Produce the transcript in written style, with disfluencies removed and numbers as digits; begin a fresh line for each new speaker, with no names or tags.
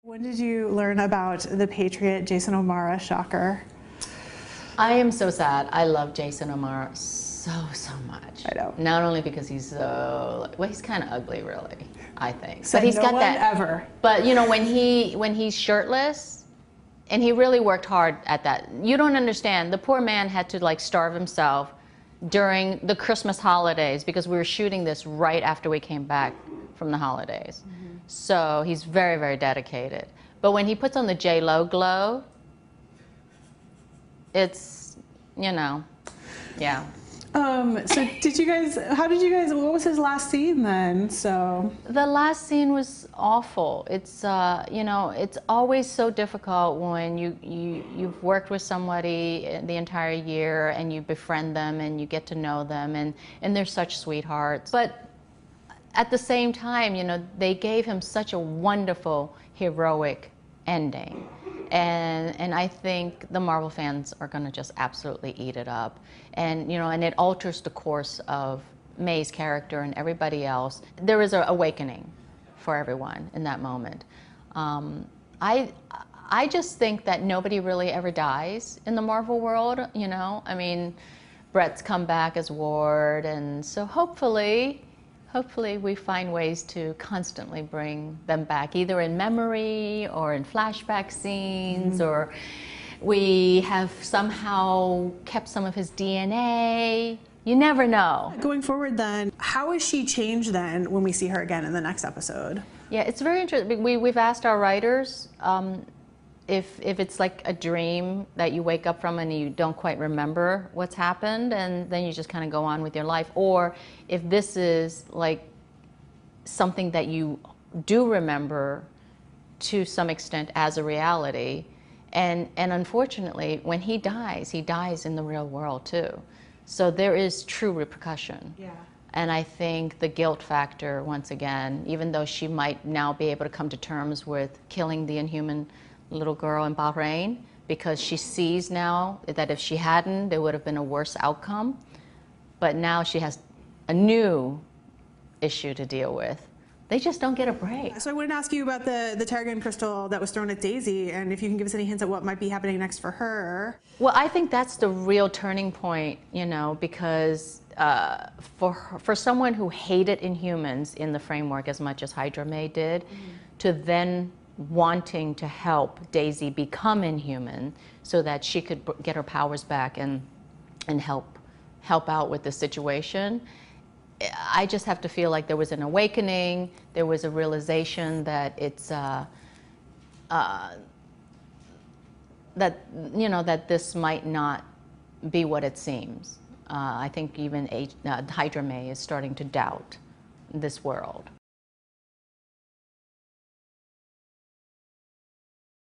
When did you learn about the Patriot Jason O'Mara shocker?
I am so sad. I love Jason O'Mara so much.
I know.
Not only because he's so, well, he's kind of ugly, really, I think.
Said
but he's
no
got
one
that
ever.
But you know, when he's shirtless, and he really worked hard at that. You don't understand. The poor man had to like starve himself during the Christmas holidays because we were shooting this right after we came back from the holidays. So he's very dedicated. But when he puts on the J-Lo glow, it's, you know, yeah.
So how did you guys, what was his last scene then? So
The last scene was awful. It's, you know, it's always so difficult when you've worked with somebody the entire year and you befriend them and you get to know them and they're such sweethearts. But at the same time, you know, they gave him such a wonderful, heroic ending. And I think the Marvel fans are going to just absolutely eat it up. And, you know, and it alters the course of May's character and everybody else. There is an awakening for everyone in that moment. I just think that nobody really ever dies in the Marvel world, you know? I mean, Brett's come back as Ward, and so hopefully we find ways to constantly bring them back, either in memory or in flashback scenes, or we have somehow kept some of his DNA. You never know.
going forward then, how is she changed then when we see her again in the next episode?
Yeah, it's very interesting. We've asked our writers if it's like a dream that you wake up from and you don't quite remember what's happened and then you just kind of go on with your life, or if this is like something that you do remember to some extent as a reality. And unfortunately, when he dies in the real world too. So there is true repercussion.
Yeah.
And I think the guilt factor, once again, even though she might now be able to come to terms with killing the inhuman little girl in Bahrain, because she sees now that if she hadn't, there would have been a worse outcome. But now she has a new issue to deal with. They just don't get a break.
So I wanted to ask you about the Tarragon crystal that was thrown at Daisy, and if you can give us any hints at what might be happening next for her.
Well, I think that's the real turning point, you know, because for someone who hated Inhumans in the framework as much as Hydra May did, to then wanting to help Daisy become Inhuman so that she could get her powers back and help out with the situation. I just have to feel like there was an awakening, there was a realization that it's that, you know, that this might not be what it seems. I think even Hydra May is starting to doubt this world.